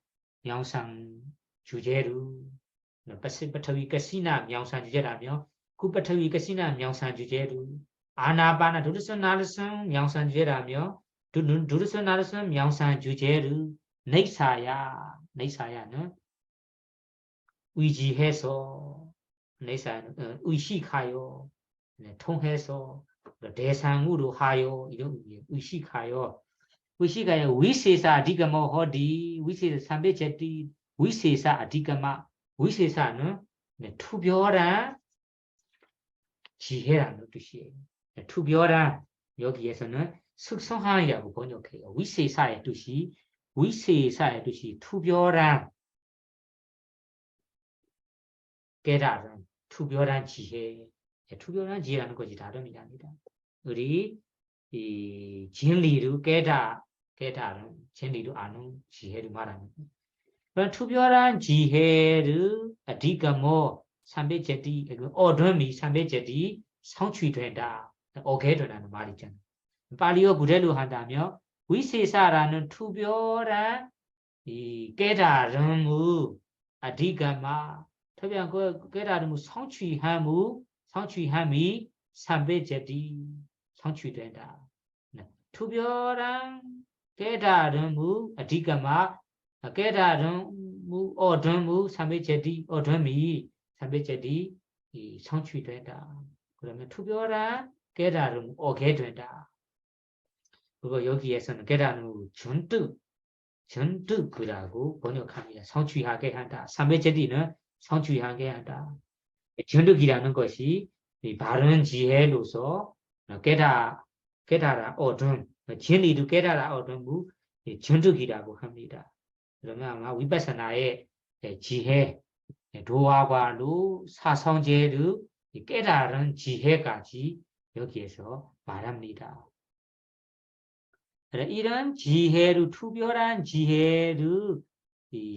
주제로 Patavi Casina, Myangsan Jeramio, Kupatavi Casina, Myangsan Jeru, Anabana, Dudusan Nalison, Myangsan Jeramio, Dudusan Nalison, Myangsan Jujeru, Nesaya, no? Uiji Heso, Nesan, Uishi Kayo, Tong Heso, the Desan Uru Hayo, Uishi Kayo, Uishi Kayo, we say Digamo Hodi, we say the Sambecheti, we say Digama, we say no? 투별한 지혜라는 뜻이에요. 투별한 여기에서는 숙성하이라고 번역해요. 위세사의 뜻이 투별한 깨달음, 투별한 지혜, 투별한 지혜라는 것이 다름이 아니다. 우리 이 진리를 깨달음, 진리를 아는 지혜를 말하는 거예요. 그런 투별한 지혜를 어디가뭐 삼배제디 어둠이 삼배제디 성취된다. 오케이라는 말이잖아. 발리어 구대로 한다면 위세사라는 투별한 이 깨달음의 어디가마 특별한 그 깨달음의 성취함이 삼배제디 성취된다. 투별한 깨달음의 어디가마 깨달음 어둠 삼배제디 어둠이 삼배제디 이 성취된다. 그러면 투별한 깨달음 오게 된다. 그리고 여기에서는 깨달음 전득이라고 번역합니다. 성취하게 한다. 삼배제디는 성취하게 한다. 전득이라는 것이 바른 지혜로서 깨달아 얻은 진리도 깨달아 얻은 전득이라고 합니다. 그러면 아마 위파사나의 지혜, 도화과로 사성제를 깨달은 지혜까지 여기에서 말합니다. 이런 지혜를 투별한 지혜를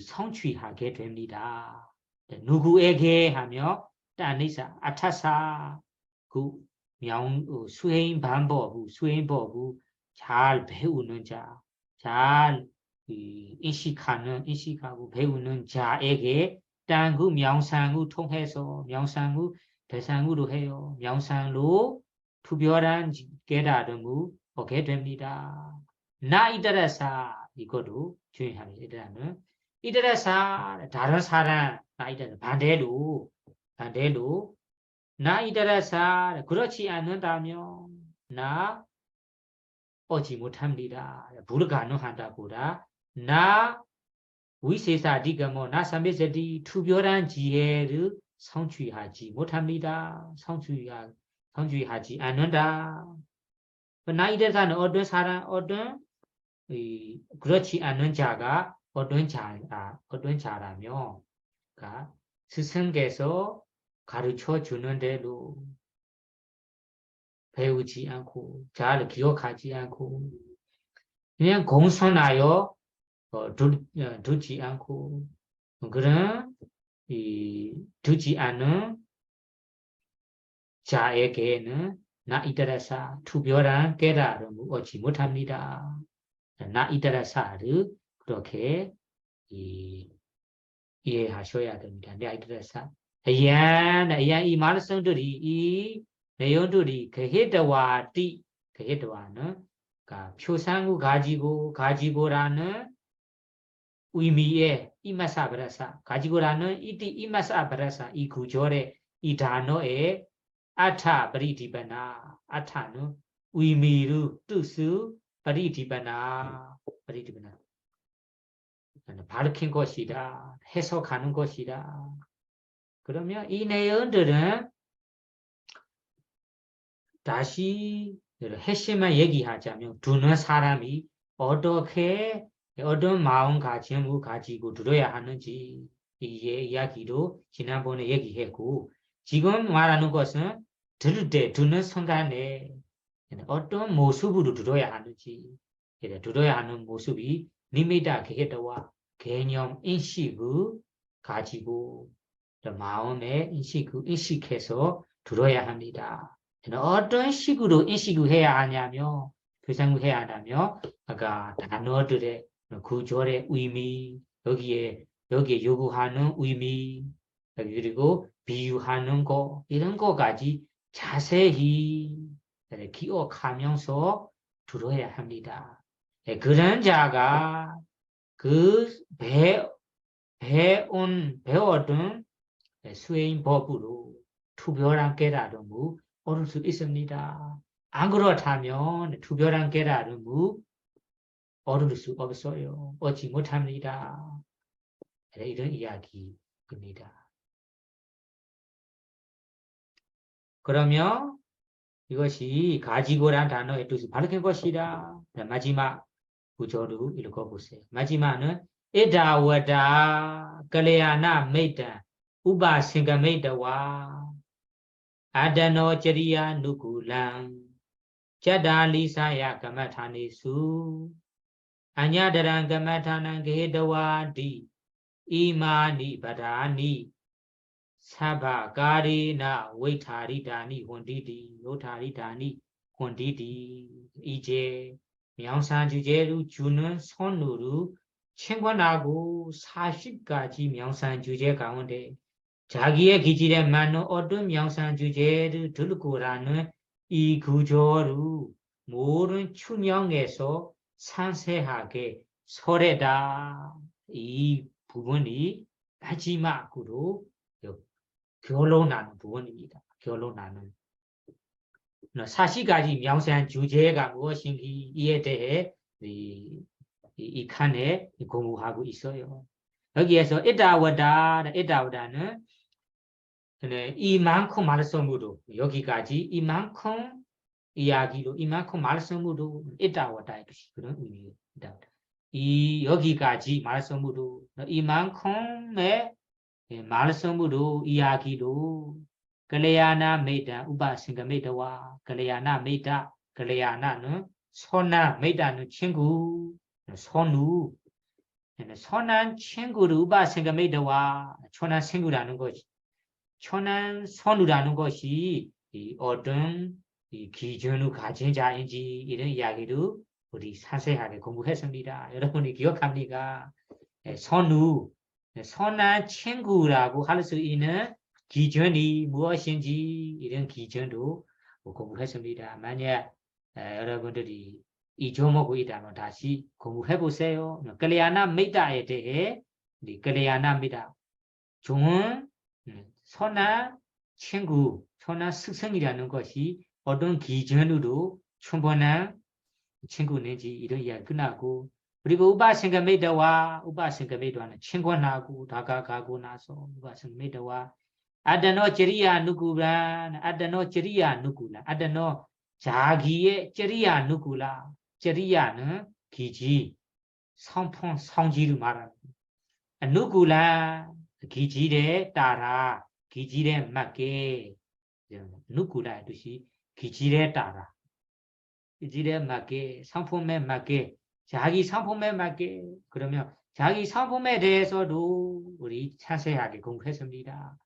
성취하게 됩니다. 누구에게 하며 따니사 아타사 그 수행 방법을 잘 배우는 자, 잘 인식하고 배우는 자에게 딴 그 명상을 통해서 명상을 대상으로 해요. 명상으로 투별한 깨달음을 얻게 됩니다. 나 이다라사 이거도 중요합니다. 이다라사 다른 사람 나 이다라 반대로 나 이다라사 그렇지 않는다면 나 오지 못합니다. 불가능하다고라. 나 위세사디가모 나 삼배제디 투별한 지혜를 성취하지 못합니다. 성취하지 않는다. 나이들가는 어떤 사람 그렇지 않은 자가 어떤 자라며 스승께서 가르쳐 주는 대로 배우지 않고 잘 기억하지 않고 그냥 공손하여 두지 않고 그런 두지 않은 자에게는 나 이다라사 투별한 깨달음을 얻지 못합니다. 나 이다라사를 그렇게 이해하셔야 됩니다. 나 이다라사 아양 이 말씀들이 이 내용들이 그헤드와는 표상을 가지고라는 의미의 이마사브라사 가지고라는 이마사브라사 이 구절의 이 단어의 아타 브리디바나 아타는 의미를 뜻을 브리디바나 밝힌 것이다. 해석하는 것이다. 그러면 이 내용들은 다시 핵심만 얘기하자면 두는 사람이 어떻게 어떤 마음가짐을 가지고 들어야 하는지 이 이야기도 지난번에 얘기했고 지금 말하는 것은 들을 때 듣는 순간에 어떤 모습으로 들어야 하는지 들어야 하는 모습이 니미다 게다와 개념 인식을 가지고 마음의 인식해서 들어야 합니다. 어떤 식으로 인식을 해야 하냐면 표상을 해야 하냐면 아까 단어들의 구절의 의미 여기에 요구하는 의미 그리고 비유하는 거 이런 거까지 자세히 기억하면서 들어야 합니다. 그런 자가 그 배워둔 수행 법으로 투별한 깨달음을 얻을 수 있습니다. 안 그렇다면 투별한 깨달음을 얻을 수 없어요. 얻지 못합니다. 이런 이야기입니다. 그러면 이것이 가지고란 단어의 뜻이 밝힌 것이다. 마지막 구조로 읽어보세요. 마지막은 에다와다 갈야나 메이다 우바싱가메이다와 아다노 저리야 누구랑 자달리사야 가마타니수 아냐다란 가마타난 게도와디 이마니 바다니 사바가리나 웨타리다니 혼디디 요타리다니 혼디디 이제 명산주제로 주는 손으로 챙관하고 40가지 명산주제 가운데 자기의 기질에 맞는 어떤 명산주제를 들고라는 이 구조로 모든 추명에서 상세하게 설해다. 이 부분이 마지막으로 결론나는 부분입니다. 결론나는 40가지 명세한 주제가 무엇인지 이에 대해 이 칸에 공부하고 있어요. 여기에서 에다와다는 이만큼 말씀으로 여기까지 이만큼 이야기로 이만큼 말씀으로 에다와다 그런 의미입니다. 이 여기까지 말씀으로 이만큼의 말씀으로 이야기로 갈야나 메이다 우바싱가 메이다와 갈야나 메이다 갈야나는 선한 메이다는 친구 선우 선한 친구를 우바싱가 메이다와 선한 친구라는 것이 선한 선우라는 것이 어떤 기준을 가진 자인지 이런 이야기를 우리 자세하게 공부했습니다. 여러분이 기억합니까? 선우 선한 친구라고 할 수 있는 기준이 무엇인지 이런 기준도 공부했습니다. 만약 여러분들이 이 조목이 있다면 다시 공부해 보세요. 갈야나 메이다에 대해 갈야나 메이다 좋은 선한 친구, 선한 스승이라는 것이 어떤 기준으로 충분한 친구인지 이런 이야기 끝나고 그리고 우바싱가 메이다와는 친구하고 다가가고 나서 우바싱가 메이다와 아다노 저리야 누구라 아다노 저리야 누구라 아다노 자기의 저리야 누구라 저리야는 기지 성품 성질을 말하는 누구라 기질에 따라 기질에 맞게 누구라 뜻이 기질에 따라 기질에 맞게 성품에 맞게 자기 성품에 맞게 그러면 자기 성품에 대해서도 우리 자세하게 공부했습니다.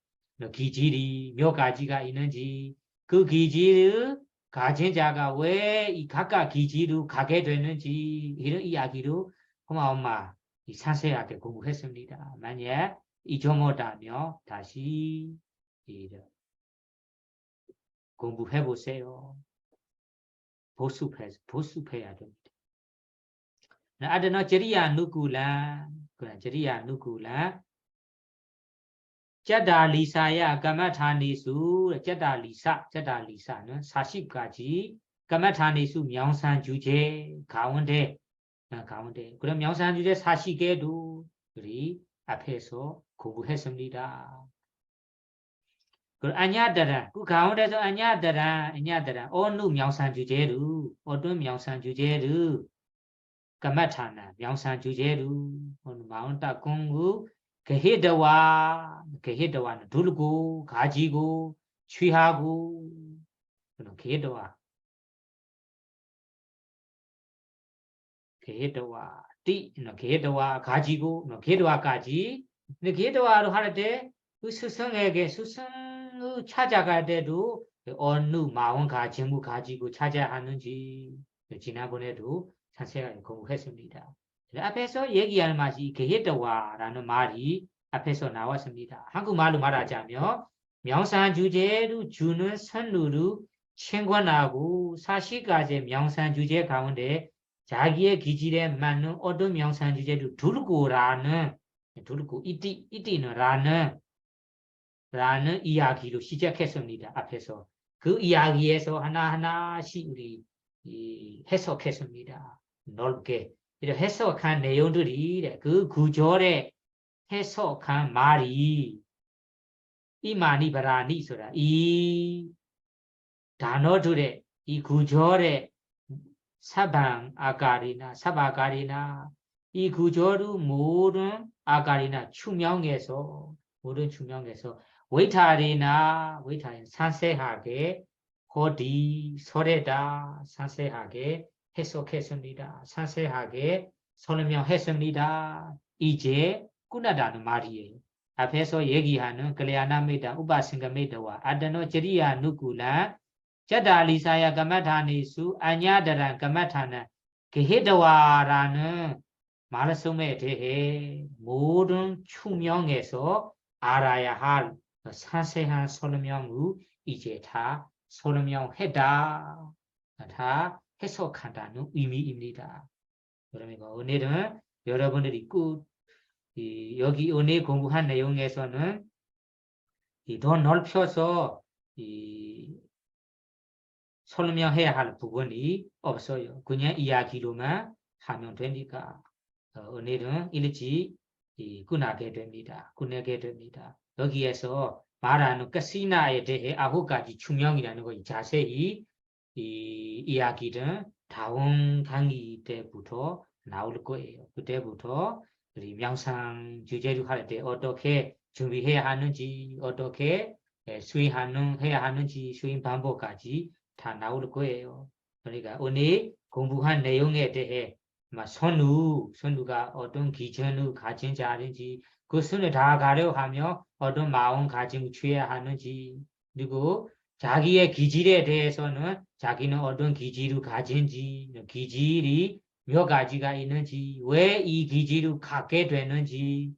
기질이 몇 가지가 있는지 그 기질을 가진 자가 왜 이 각각 기질을 가게 되는지 이런 이야기로 엄마 자세하게 공부했습니다. 만약 잊어못하면 다시 공부해 보세요. 보습해야 됩니다. 아드노 저리야 누구라 저리야 누구라 짜다리사야 가마타니수 짜다리사는 40가지 가마타니수 명산 주제 가운데 그럼 명산 주제 40개도 우리 앞에서 공부했습니다. 그 아냐다라 그 가운데서 아냐다라 어느 명산 주제로 어떤 명산 주제로 가마타나 명산 주제로 어느 마운타 공부 게헤드와는 들고 가지고 취하고 그런 게헤드와 게헤드와 가지고 게헤드와까지 근데 게헤드와로 할 때 그 스승에게 스승을 찾아갈 때도 어느 마음과 전부 가지고 찾아야 하는지 지난번에도 자세하게 공부했습니다. 앞에서 얘기할 맛이 게헤드와라는 말이 앞에서 나왔습니다. 한국말로 말하자면 명상 주제로 주는 선루로 챙관하고 40가지 명상 주제 가운데 자기의 기질에 맞는 어떤 명상 주제를 두르고 이띠는 라는 이야기로 시작했습니다. 앞에서 그 이야기에서 하나하나씩 우리 해석했습니다. 넓게 이렇게 해석한 내용들이 그 구절에 해석한 말이 이마니 바라니ဆိုတာ이 단어들의 이 구절의 사바가리나 이 구절의 모든 아가리나 모든 추명에서 외타리나 산세하게 호디 소레다 산세하게 해석했습니다. 산세하게 설명했습니다. 이제 꾸나다는 말이에요. 앞에서 얘기하는 클레아나메다 우바싱가메다와 아다노 제리야 누구라 자다리사야 가마타니수 아냐다란 가마타나 게헤다와라는 말씀에 대해 모든 추명에서 알아야 할 자세한 설명을 이제 다 설명했다. 다 해석한다는 의미입니다. 그러니까 오늘은 여러분들이 여기 오늘 공부한 내용에서는 더 넓혀서 설명해야 할 부분이 없어요. 그냥 이야기로만 하면 되니까 오늘은 일찍 끝나게 됩니다. 여기에서 말하는 카시나에 대해 9가지 추명이라는 거 자세히 이야기는 다음 강의 때부터 나올 거예요. 그때부터 우리 명상 주제를 할 때 어떻게 준비해야 하는지, 어떻게 해야 하는지, 수행 방법까지 다 나올 거예요. 그러니까 오늘 공부한 내용에 대해 선우가 어떤 기준을 가진 자인지 그 선을 다 가려하며 어떤 마음가짐을 취해야 하는지 그리고 자기의 기질에 대해서는 자기는 어떤 기질을 가진지 기질이 몇 가지가 있는지 왜 이 기질을 갖게 되는지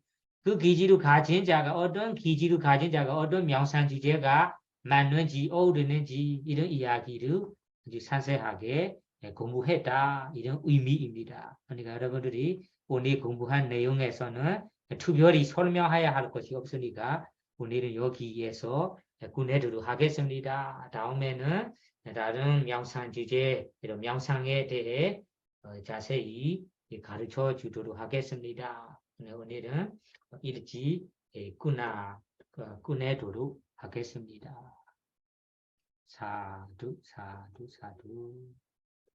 그 기질을 가진 자가 어떤 기질을 가진 자가 어떤 명상 주제가 맞는지 어우르는지 이런 이야기를 이제 상세하게 공부했다 이런 의미입니다. 그러니까 여러분들이 오늘 공부한 내용에서는 특별히 설명해야 할 것이 없으니까 오늘은 여기에서 끝내도록 하겠습니다. 다음에는 다른 명상 주제, 이런 명상에 대해 자세히 가르쳐 주도록 하겠습니다. 오늘은 일찍 끝내도록 하겠습니다. 사두.